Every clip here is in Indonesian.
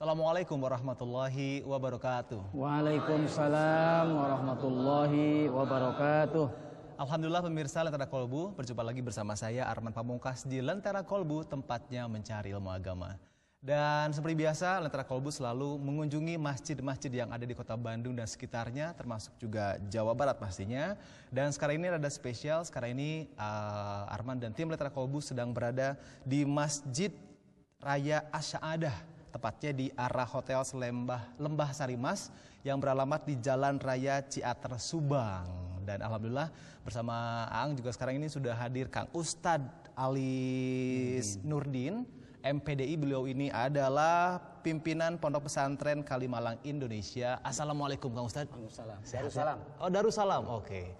Assalamualaikum warahmatullahi wabarakatuh. Waalaikumsalam warahmatullahi wabarakatuh. Alhamdulillah pemirsa Lentera Kolbu, berjumpa lagi bersama saya Arman Pamungkas di Lentera Kolbu, tempatnya mencari ilmu agama. Dan seperti biasa, Lentera Kolbu selalu mengunjungi masjid-masjid yang ada di kota Bandung dan sekitarnya, termasuk juga Jawa Barat pastinya. Dan sekarang ini ada spesial, sekarang ini Arman dan tim Lentera Kolbu sedang berada di Masjid Raya Asy'adah, tepatnya di arah Hotel Lembah Sarimas yang beralamat di Jalan Raya Ciater, Subang. Dan alhamdulillah bersama Aang juga sekarang ini sudah hadir Kang Ustadz Alis Nurdin, MPDI. Beliau ini adalah pimpinan Pondok Pesantren Kalimalang Indonesia. Assalamualaikum Kang Ustadz. Waalaikumsalam. Darussalam. Oh, Darussalam. Oke.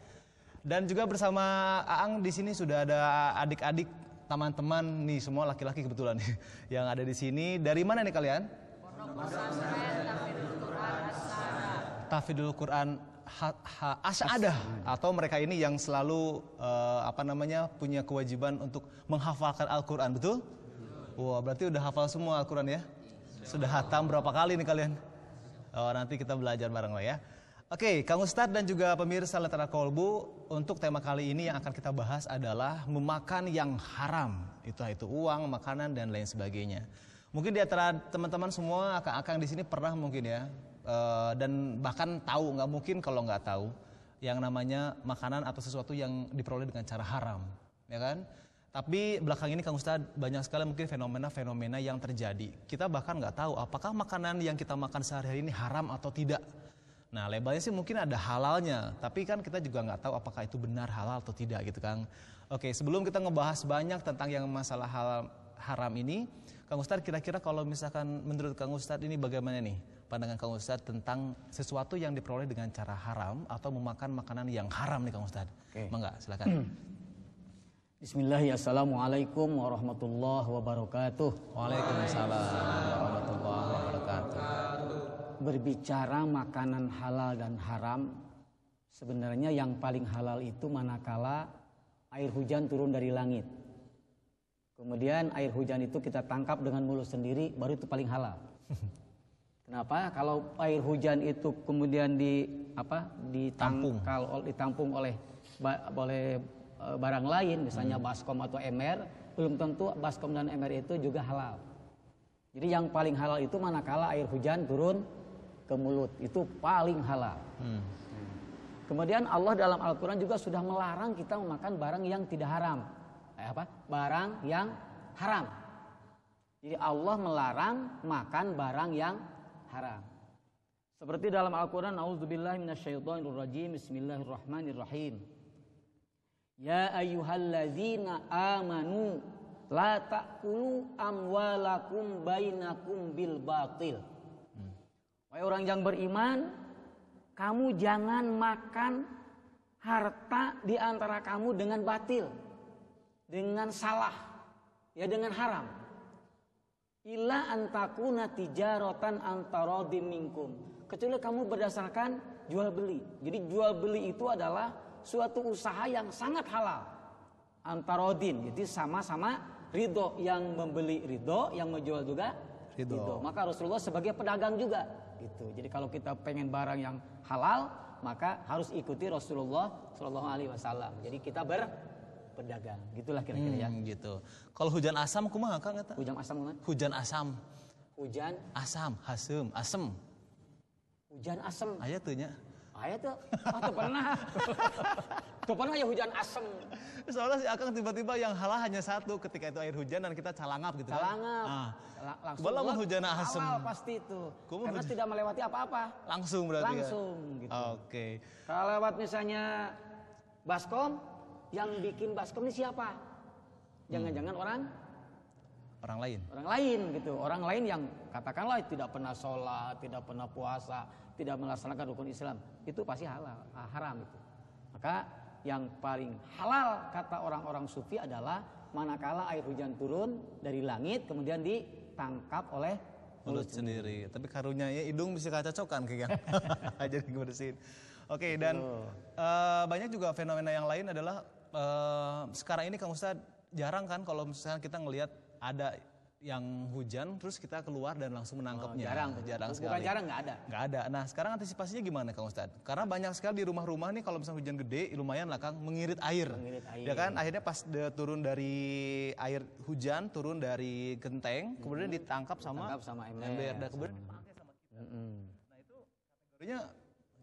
Dan juga bersama Aang di sini sudah ada adik-adik, teman-teman nih, semua laki-laki kebetulan nih yang ada di sini. Dari mana nih kalian? Pondok Pesantren Tahfidzul Quran Tahfidzul Quran Asy'adah, atau mereka ini yang selalu punya kewajiban untuk menghafalkan Al-Quran, betul? Wah, berarti udah hafal semua Al-Quran ya? Sudah hatam berapa kali nih kalian? Oh, nanti kita belajar bareng lah ya. Oke, Kang Ustadz dan juga pemirsa Lentera Kolbu, untuk tema kali ini yang akan kita bahas adalah memakan yang haram. Itu uang, makanan, dan lain sebagainya. Mungkin di antara teman-teman semua, akang-akang di sini pernah mungkin ya, dan bahkan tahu, nggak mungkin kalau nggak tahu, yang namanya makanan atau sesuatu yang diperoleh dengan cara haram, ya kan? Tapi belakang ini Kang Ustadz, banyak sekali mungkin fenomena-fenomena yang terjadi. Kita bahkan nggak tahu apakah makanan yang kita makan sehari-hari ini haram atau tidak. Nah, labelnya sih mungkin ada halalnya, tapi kan kita juga nggak tahu apakah itu benar halal atau tidak gitu Kang. Oke, sebelum kita ngebahas banyak tentang yang masalah halal haram ini, Kang Ustadz, kira-kira kalau misalkan menurut Kang Ustadz ini bagaimana nih pandangan Kang Ustadz tentang sesuatu yang diperoleh dengan cara haram atau memakan makanan yang haram nih Kang Ustadz? Oke. Mangga, silakan. Bismillahirrahmanirrahim. Assalamualaikum warahmatullahi wabarakatuh. Waalaikumsalam warahmatullahi wabarakatuh. Berbicara makanan halal dan haram, sebenarnya yang paling halal itu manakala air hujan turun dari langit. Kemudian air hujan itu kita tangkap dengan mulut sendiri, baru itu paling halal. Kenapa? Kalau air hujan itu kemudian ditampung oleh barang lain, misalnya baskom atau ember, belum tentu baskom dan ember itu juga halal. Jadi yang paling halal itu manakala air hujan turun ke mulut, itu paling halal. Kemudian Allah dalam Al-Quran juga sudah melarang kita memakan barang yang tidak haram. Barang yang haram. Jadi Allah melarang makan barang yang haram. Seperti dalam Al-Quran, A'udzubillahi minasyaitonirrajim, Bismillahirrahmanirrahim. Ya ayyuhalladzina amanu la ta'kulu amwalakum bainakum bil batil. Wahai orang yang beriman, kamu jangan makan harta di antara kamu dengan batil, dengan salah, ya dengan haram. Illa antakuna tijaratan antarodim minkum. Kecuali kamu berdasarkan jual beli. Jadi jual beli itu adalah suatu usaha yang sangat halal. Antarodin, jadi sama-sama ridho, yang membeli ridho, yang menjual juga ridho. Maka Rasulullah sebagai pedagang juga gitu. Jadi kalau kita pengen barang yang halal, maka harus ikuti Rasulullah Shallallahu Alaihi Wasallam. Jadi kita berpedagang, gitulah kira-kira ya. Gitu. Kalau hujan asam, kumaha Kang eta? Hujan asam mana? Hujan asam. Hujan asam, asem. Hujan asam. Aya teu nya? Aya tuh. Tuh pernah. Tuh pernah ya hujan asam. Soalnya si Akang tiba-tiba yang halah hanya satu ketika itu air hujan dan kita calangap gitu kan. Calangap. Langsung Balamun hujan asem. Halal pasti itu. Karena tidak melewati apa-apa. Langsung berarti langsung ya? Gitu. Oke. Kalau lewat misalnya baskom, yang bikin baskom ini siapa? Jangan-jangan orang lain. Orang lain gitu. Orang lain yang katakanlah tidak pernah sholat, tidak pernah puasa, tidak melaksanakan rukun Islam, itu pasti haram itu. Maka yang paling halal kata orang-orang sufi adalah manakala air hujan turun dari langit kemudian ditangkap oleh mulut sendiri. Tapi karunya ya hidung bisa kacocokan kayak aja dibersihin. Oke, dan banyak juga fenomena yang lain adalah sekarang ini Kang Ustadz jarang kan kalau misalnya kita ngelihat ada yang hujan terus kita keluar dan langsung menangkapnya. Jarang sekali. Bukan jarang, nggak ada. Nggak ada. Nah sekarang antisipasinya gimana Kang Ustadz? Karena banyak sekali di rumah-rumah nih kalau misalnya hujan gede lumayan lah Kang mengirit air. Ya kan akhirnya pas turun dari air hujan, turun dari genteng, kemudian ditangkap sama ember dan kemudian dipakai sama kita. Nah itu kategorinya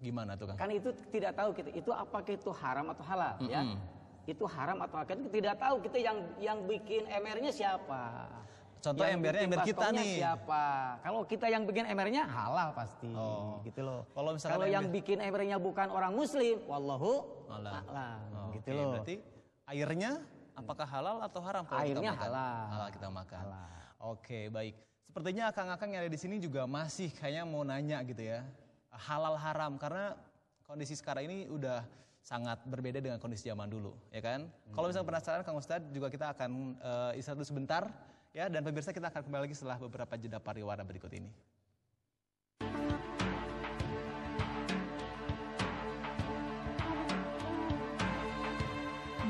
gimana tuh Kang? Kan itu tidak tahu kita itu apakah itu haram atau halal ya. Itu haram atau halal kita tidak tahu, kita yang bikin embernya siapa. Contoh yang embernya ember kita nih. Siapa? Kalau kita yang bikin embernya halal pasti, gitu loh. Kalau yang bikin embernya bukan orang muslim, wallahu a'lam, gitu loh. Berarti airnya apakah halal atau haram kalau airnya kita makan? Halal. Halal kita makan. Halal. Oke, baik. Sepertinya akang-akang yang ada di sini juga masih kayaknya mau nanya gitu ya. Halal haram karena kondisi sekarang ini udah sangat berbeda dengan kondisi zaman dulu, ya kan? Kalau misalnya penasaran Kang Ustadz juga kita akan istirahat dulu sebentar. Ya, dan pemirsa kita akan kembali lagi setelah beberapa jeda pariwara berikut ini.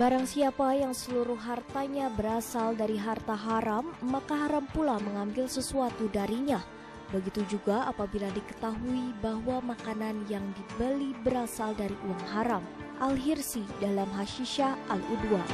Barang siapa yang seluruh hartanya berasal dari harta haram, maka haram pula mengambil sesuatu darinya. Begitu juga apabila diketahui bahwa makanan yang dibeli berasal dari uang haram. Al-Hirsi dalam Hasyisyah Al-Udwa.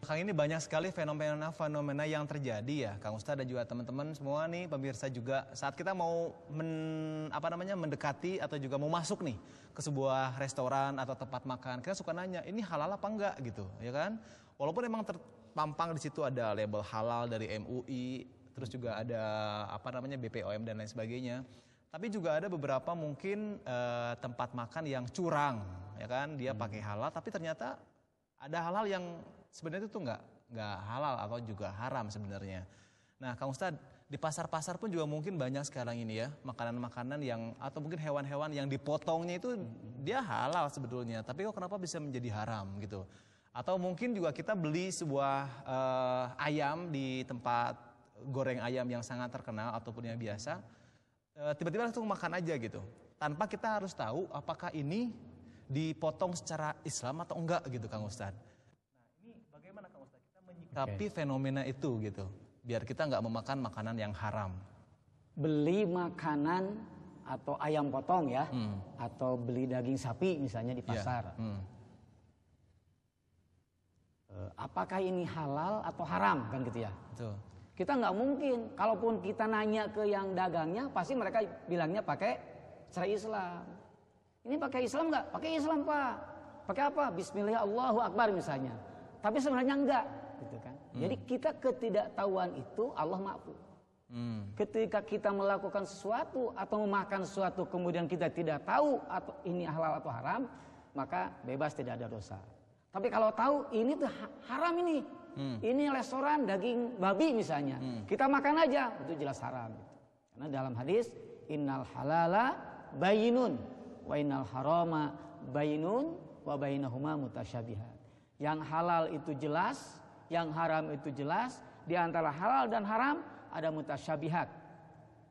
Kang, ini banyak sekali fenomena yang terjadi ya Kang Ustadz dan juga teman-teman semua nih pemirsa juga saat kita mau mendekati atau juga mau masuk nih ke sebuah restoran atau tempat makan, kita suka nanya ini halal apa enggak gitu ya kan, walaupun emang terpampang di situ ada label halal dari MUI, terus juga ada BPOM dan lain sebagainya, tapi juga ada beberapa mungkin tempat makan yang curang ya kan, dia pakai halal tapi ternyata ada hal-hal yang sebenarnya itu nggak halal atau juga haram sebenarnya. Nah, Kang Ustadz, di pasar-pasar pun juga mungkin banyak sekarang ini ya makanan-makanan yang atau mungkin hewan-hewan yang dipotongnya itu dia halal sebetulnya, tapi kok kenapa bisa menjadi haram gitu? Atau mungkin juga kita beli sebuah ayam di tempat goreng ayam yang sangat terkenal ataupun yang biasa, tiba-tiba langsung makan aja gitu, tanpa kita harus tahu apakah ini dipotong secara Islam atau enggak gitu, Kang Ustadz. Bagaimana Kang Ustadz kita menyikapi fenomena itu gitu, biar kita nggak memakan makanan yang haram? Beli makanan atau ayam potong ya, atau beli daging sapi misalnya di pasar. Apakah ini halal atau haram kan gitu ya? Betul. Kita nggak mungkin, kalaupun kita nanya ke yang dagangnya, pasti mereka bilangnya pakai cara Islam. Ini pakai Islam nggak? Pakai Islam Pak. Pakai apa? Bismillah Allahu Akbar misalnya. Tapi sebenarnya enggak, gitu kan. Jadi kita ketidaktahuan itu Allah maafu. Ketika kita melakukan sesuatu atau memakan sesuatu kemudian kita tidak tahu atau ini halal atau haram, maka bebas tidak ada dosa. Tapi kalau tahu ini tuh haram ini, ini restoran daging babi misalnya, kita makan aja, itu jelas haram. Karena dalam hadis innal halala bayinun wa innal harama bayinun wa bainahuma mutasyabihat. Yang halal itu jelas, yang haram itu jelas. Di antara halal dan haram ada mutasyabihat,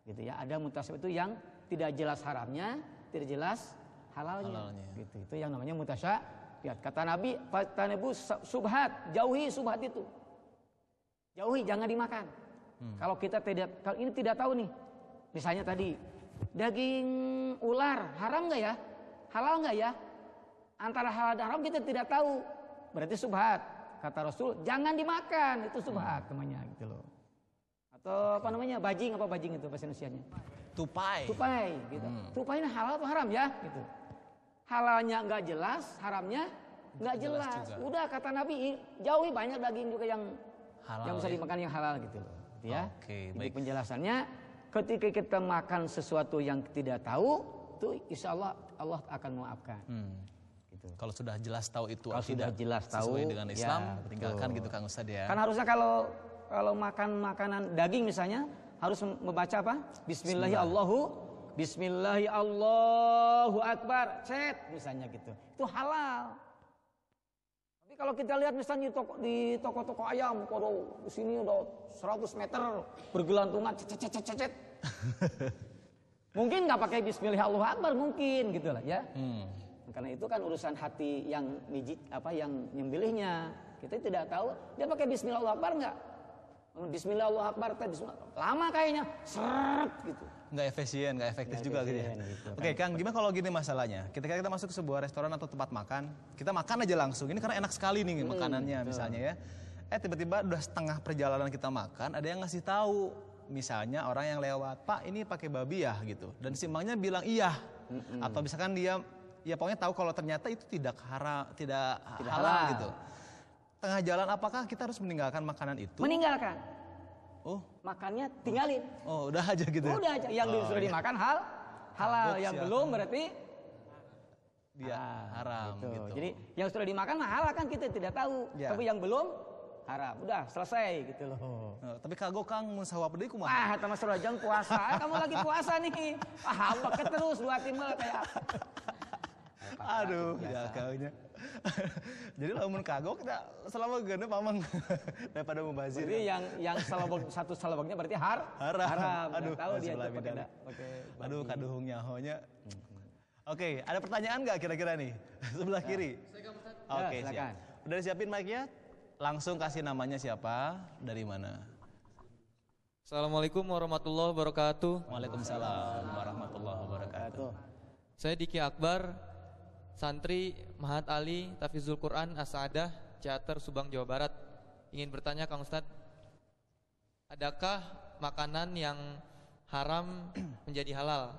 gitu ya. Ada mutasyabihat itu yang tidak jelas haramnya, tidak jelas halalnya. Gitu. Itu yang namanya mutasyabihat. Kata Nabi, "Fatanibu subhat, jauhi subhat itu. Jauhi, jangan dimakan." Kalau kita kalau ini tidak tahu nih, misalnya tadi daging ular haram nggak ya, halal nggak ya? Antara halal dan haram kita tidak tahu. Berarti subhat. Kata Rasul, jangan dimakan, itu subhat namanya gitu loh. Atau apa namanya? Bajing itu bahasa Indonesianya? Tupai gitu. Tupai ini halal atau haram ya gitu. Halalnya enggak jelas, haramnya enggak jelas. Udah kata Nabi, jauhi, banyak daging juga yang halal, yang bisa dimakan yang halal gitu loh. Ya. Jadi penjelasannya ketika kita makan sesuatu yang tidak tahu, itu insya Allah Allah akan memaafkan. Kalau sudah jelas tahu itu kalau sudah jelas tahu sesuai dengan Islam, tinggalkan gitu Kang Ustadz ya. Kan harusnya kalau makan makanan daging misalnya harus membaca apa? Bismillahi Allahu Akbar, misalnya gitu. Itu halal. Tapi Tapi kalau kita lihat misalnya di toko-toko ayam, di sini udah 100 meter bergelantungan, cecet. Mungkin nggak pakai Bismillah Allahu Akbar mungkin gitu lah ya. Karena itu kan urusan hati yang yang nyembelihnya. Kita tidak tahu dia pakai Bismillah Allahu Akbar nggak. Bismillah Allahu Akbar, lama kayaknya, seret gitu. Nggak efisien, nggak efektif juga gitu ya. Gitu, Oke, Kang, gimana kalau gini masalahnya? Ketika kita masuk ke sebuah restoran atau tempat makan, kita makan aja langsung. Ini karena enak sekali nih makanannya misalnya ya. Tiba-tiba udah setengah perjalanan kita makan, ada yang ngasih tahu. Misalnya orang yang lewat, Pak ini pakai babi ya gitu. Dan si emangnya bilang iya. Atau misalkan dia, ya pokoknya tahu kalau ternyata itu tidak halal gitu. Tengah jalan apakah kita harus meninggalkan makanan itu? Meninggalkan. Oh, makannya tinggalin. Oh, udah aja gitu. Udah aja. Yang sudah dimakan halal, yang belum berarti dia haram gitu. Jadi yang sudah dimakan mah halal kan kita tidak tahu. Ya. Tapi yang belum haram. Udah selesai gitu loh. Tapi kagok Kang mun sawap deui kumaha? Teman serajang puasa. Kamu lagi puasa nih. Hamba terus 2 timbal kayak. Aduh, ya kaunya. Jadi lamun kagok kita selama gede pamang daripada mubazir. Jadi yang satu salabagnya berarti haram. Aduh, tahu dia tuh pakai aduh kaduhung nyahonya. Oke, ada pertanyaan nggak kira-kira nih? Sebelah kiri. Oke, siap. Udah disiapin mic-nya? Langsung kasih namanya siapa, dari mana? Assalamualaikum warahmatullahi wabarakatuh. Waalaikumsalam warahmatullahi wabarakatuh. Saya Diki Akbar, santri Mahat Ali Tafizul Quran As-Sa'adah, Ciater, Subang, Jawa Barat. Ingin bertanya Kang Ustadz, adakah makanan yang haram menjadi halal?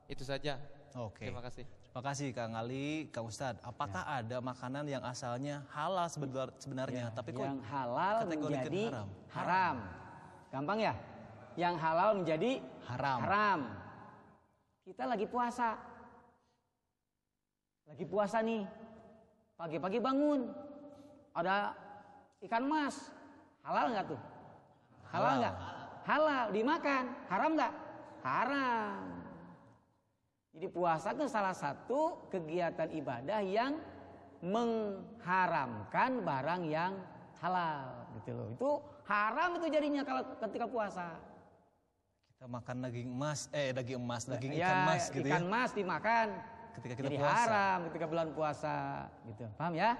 Itu saja. Oke. Terima kasih. Terima kasih Kang Ali, Kang Ustadz. Apakah ada makanan yang asalnya halal sebenarnya, tapi kok yang halal kategorikan menjadi haram? Gampang ya? Yang halal menjadi haram. Kita lagi puasa. Lagi puasa nih. Pagi-pagi bangun. Ada ikan mas. Halal nggak tuh? Halal nggak? Halal. Dimakan. Haram nggak? Haram. Jadi puasa itu salah satu kegiatan ibadah yang mengharamkan barang yang halal gitu loh. Itu haram itu jadinya kalau ketika puasa. Kita makan daging ikan mas gitu ya. Ikan mas dimakan. Ketika kita jadi puasa. haram ketika bulan puasa gitu. Paham ya?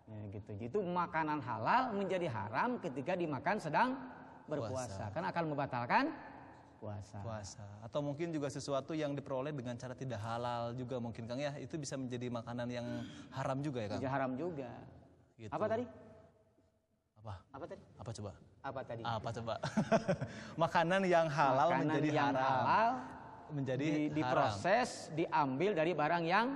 Ya gitu. Itu makanan halal menjadi haram ketika dimakan sedang berpuasa. Kan akan membatalkan puasa. Atau mungkin juga sesuatu yang diperoleh dengan cara tidak halal juga mungkin Kang ya. Itu bisa menjadi makanan yang haram juga ya Kang. Menjadi haram juga. Gitu. Apa tadi? Apa tadi? Apa coba? Makanan yang halal makanan menjadi yang haram. Halal menjadi diproses, diambil dari barang yang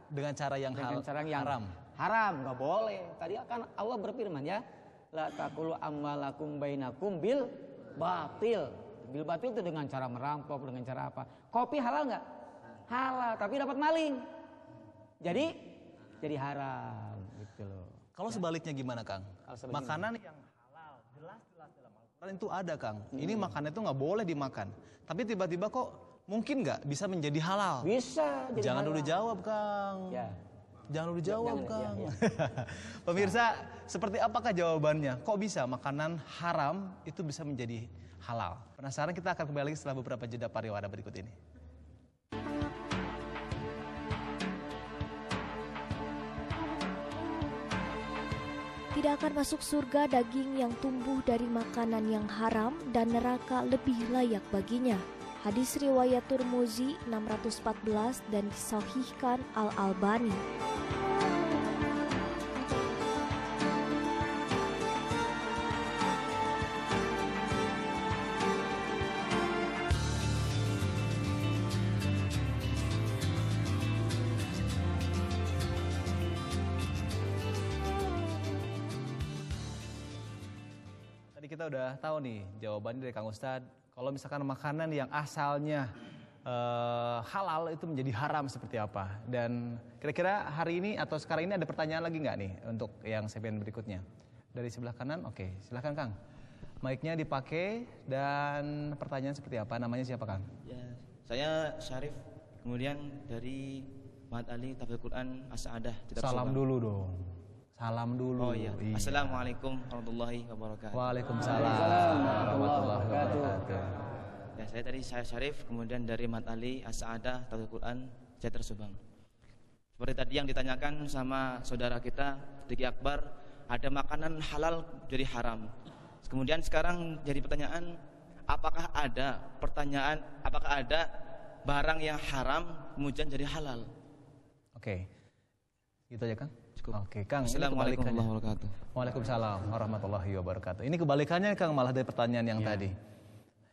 dengan cara yang haram. Haram, nggak boleh. Tadi kan Allah berfirman ya, la taqulu amwalakum bainakum bil batil. Bil batil itu dengan cara merampok, dengan cara apa? Kopi halal nggak? Halal, tapi dapat maling. Jadi haram gitu loh. Kalau sebaliknya gimana Kang? Makanan yang halal jelas-jelas dalam Al-Quran itu ada Kang. Ini makanan itu nggak boleh dimakan. Tapi tiba-tiba kok mungkin nggak bisa menjadi halal? Bisa. Jadi Jangan halal. dulu jawab Kang. Ya. Jangan dulu jawab Kang. Ya. Pemirsa, seperti apakah jawabannya? Kok bisa makanan haram itu bisa menjadi halal? Penasaran? Kita akan kembali lagi setelah beberapa jeda pariwara berikut ini. Tidak akan masuk surga daging yang tumbuh dari makanan yang haram dan neraka lebih layak baginya. Hadis riwayat Tirmizi 614 dan disahihkan Al-Albani. Kita udah tahu nih jawabannya dari Kang Ustadz. Kalau misalkan makanan yang asalnya halal itu menjadi haram seperti apa? Dan kira-kira hari ini atau sekarang ini ada pertanyaan lagi nggak nih untuk yang segmen berikutnya? Dari sebelah kanan, oke, silahkan Kang. Mic-nya dipakai dan pertanyaan seperti apa? Namanya siapa Kang? Ya, saya Syarif. Kemudian dari Mahat Ali Tafizul Quran As-Sa'adah. Salam dulu dong. Salam dulu. Oh iya. Assalamualaikum warahmatullahi wabarakatuh. Waalaikumsalam warahmatullahi wabarakatuh. Ya, saya Syarif, kemudian dari Mat Ali As-Sa'adah Tafsir Quran Jateng Subang. Seperti tadi yang ditanyakan sama saudara kita Diki Akbar, ada makanan halal jadi haram. Kemudian sekarang jadi pertanyaan, apakah ada barang yang haram kemudian jadi halal? Oke. Gitu aja, Kang? Cukup. Oke, Kang. Assalamualaikum warahmatullahi wabarakatuh. Waalaikumsalam warahmatullahi wabarakatuh. Ini kebalikannya, Kang, malah dari pertanyaan yang tadi.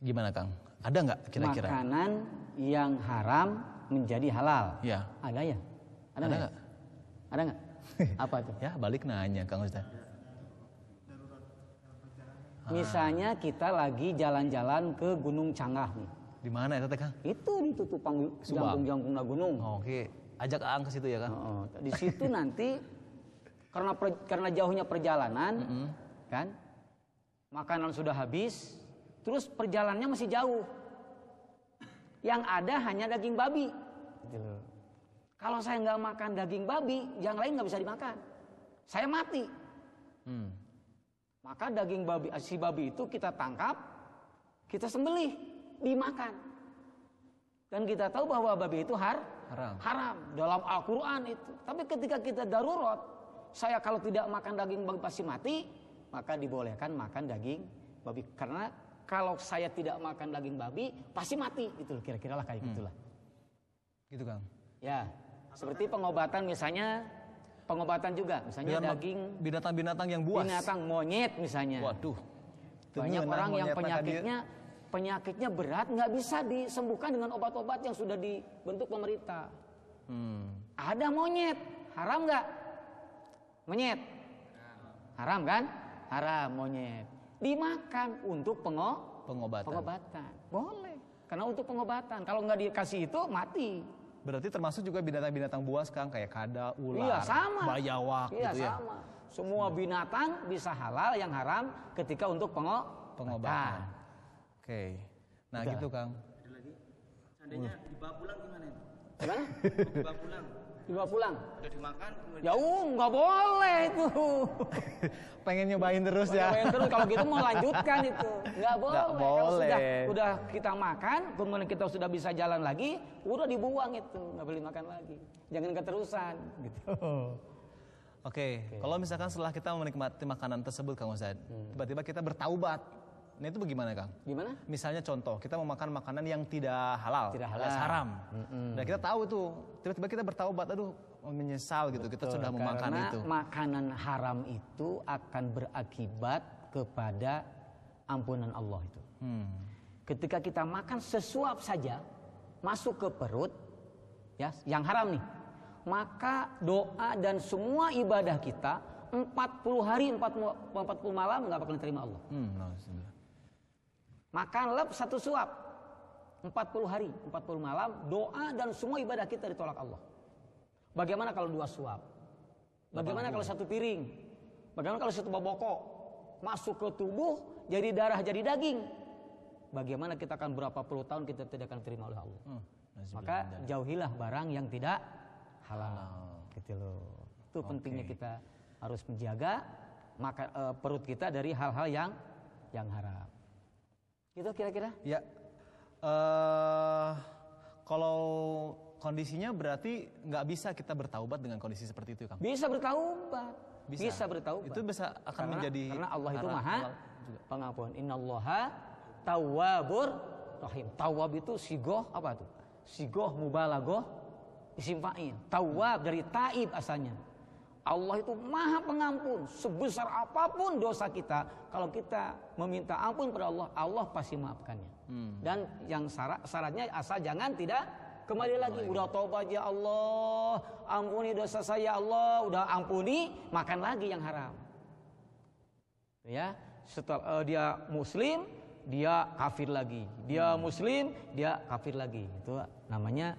Gimana, Kang? Ada nggak kira-kira? Makanan yang haram menjadi halal. Ya. Ada ya? Ada nggak? Ada nggak? Apa tuh? Ya, balik nanya, Kang Ustaz. Misalnya kita lagi jalan-jalan ke Gunung Canggah nih. Di mana itu, Kang? Itu di tutupang Subang. jangkung gunung. Oke, ajak Aang ke situ ya, Kang. Di situ nanti karena jauhnya perjalanan, kan, makanan sudah habis, terus perjalanannya masih jauh. Yang ada hanya daging babi. Gitu. Kalau saya nggak makan daging babi, yang lain nggak bisa dimakan. Saya mati. Maka daging babi, si babi itu kita tangkap, kita sembelih, dimakan. Dan kita tahu bahwa babi itu haram dalam Al-Quran itu. Tapi ketika kita darurat, saya kalau tidak makan daging babi pasti mati, maka dibolehkan makan daging babi. Karena kalau saya tidak makan daging babi pasti mati, gitu kira-kira lah kayak gitulah. Gitu, Kang. Ya, seperti pengobatan misalnya, pengobatan juga, misalnya daging binatang-binatang yang buas. Binatang monyet misalnya. Waduh. Banyak orang yang penyakitnya berat, nggak bisa disembuhkan dengan obat-obat yang sudah dibentuk pemerintah. Ada monyet, haram nggak? Monyet, haram kan? Haram monyet. Dimakan untuk pengobatan. Boleh, karena untuk pengobatan. Kalau nggak dikasih itu mati. Berarti termasuk juga binatang-binatang buas, Kang, kayak kada, ular, Iya, sama. bayawak gitu ya. Sama. Semua binatang bisa halal, yang haram ketika untuk pengobatan. Oke. Nah, Udah. gitu, Kang. Ada lagi? Seandainya dibawa pulang gimana itu? Gimana? Dibawa pulang. Dibawa pulang? Udah dimakan kemudian Ya nggak boleh itu. Pengen nyobain terus ya. Terus kalau gitu mau lanjutkan itu. Nggak boleh. Nggak Kalau boleh. sudah kita makan, kemudian kita sudah bisa jalan lagi, udah dibuang itu, nggak boleh makan lagi. Jangan keterusan gitu. Oke. Kalau misalkan setelah kita menikmati makanan tersebut, Kang Ustaz, tiba-tiba kita bertaubat. Nah, itu bagaimana, Kang? Gimana? Misalnya contoh, kita memakan makanan yang tidak halal, Tidak halal. alias haram. Dan kita tahu tuh, tiba-tiba kita bertaubat, aduh, menyesal gitu, kita sudah memakan Karena itu. makanan haram itu akan berakibat kepada ampunan Allah itu. Ketika kita makan sesuap saja masuk ke perut, ya, yang haram nih, maka doa dan semua ibadah kita 40 hari 40 malam nggak bakal diterima Allah. Makan lep satu suap 40 hari 40 malam, doa dan semua ibadah kita ditolak Allah. Bagaimana kalau 2 suap? Bagaimana kalau 1 piring? Bagaimana kalau 1 boboko masuk ke tubuh jadi darah, jadi daging? Bagaimana kita akan berapa puluh tahun kita tidak akan terima oleh Allah? Maka jauhilah barang yang tidak halal. Gitu loh. Itu pentingnya kita harus menjaga perut kita dari hal-hal yang haram. Gitu kira-kira? Ya, kalau kondisinya berarti nggak bisa kita bertaubat dengan kondisi seperti itu, Kang? Bisa bertaubat. Bisa bertaubat. Itu bisa akan karena Allah itu maha pengampun. Innallaha tawwabur rahim. Tawwab itu sigoh apa tuh? Sigoh mubalaghah isim fa'il. Tawwab dari taib asalnya. Allah itu maha pengampun. Sebesar apapun dosa kita, kalau kita meminta ampun pada Allah, Allah pasti maafkannya. Dan yang syaratnya asal jangan tidak kembali lagi. Udah taubat ya Allah, ampuni dosa saya Allah, udah ampuni, makan lagi yang haram. Ya, setelah dia muslim, dia kafir lagi. Dia muslim, dia kafir lagi. Itu namanya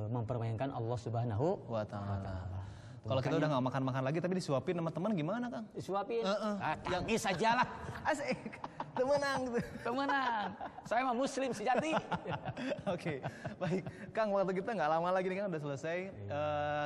mempermainkan Allah Subhanahu wa ta'ala. Kalau kita udah nggak makan-makan lagi tapi disuapin sama teman gimana, Kang? Disuapin? Tangis saja lah. Asik. Temenang gitu. Temenan. Saya mah muslim sejati. Oke, baik. Kang, waktu kita nggak lama lagi nih Kang, udah selesai.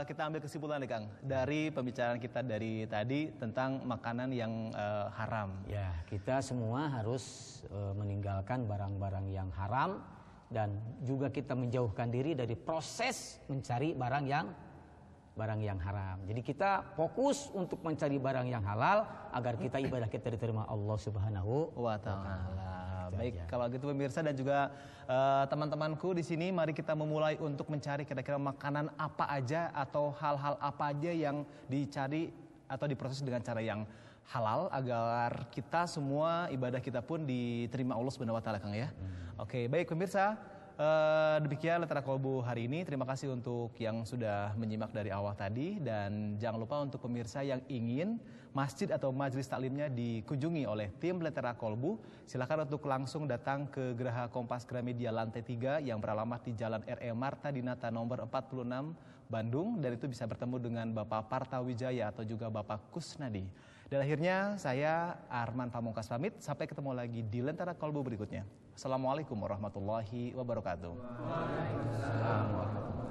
Kita ambil kesimpulan nih Kang, dari pembicaraan kita dari tadi tentang makanan yang haram. Ya, kita semua harus meninggalkan barang-barang yang haram dan juga kita menjauhkan diri dari proses mencari barang yang haram. Jadi kita fokus untuk mencari barang yang halal agar kita ibadah kita diterima Allah Subhanahu wa ta'ala. Baik, kalau gitu pemirsa dan juga teman-temanku di sini, mari kita memulai untuk mencari kira-kira makanan apa aja atau hal-hal apa aja yang dicari atau diproses dengan cara yang halal agar kita semua ibadah kita pun diterima Allah Subhanahu wa ta'ala, Kang ya. Oke, baik pemirsa. Demikian Lentera Kolbu hari ini. Terima kasih untuk yang sudah menyimak dari awal tadi, dan jangan lupa untuk pemirsa yang ingin masjid atau majelis taklimnya dikunjungi oleh tim Lentera Kolbu, silakan untuk langsung datang ke Geraha Kompas Gramedia lantai 3 yang beralamat di Jalan R.E. Marta Dinata nomor 46 Bandung, dan itu bisa bertemu dengan Bapak Parta Wijaya atau juga Bapak Kusnadi. Dan akhirnya saya Arman Pamungkas pamit, sampai ketemu lagi di Lentera Kolbu berikutnya. Assalamualaikum warahmatullahi wabarakatuh. Waalaikumsalam warahmatullahi wabarakatuh.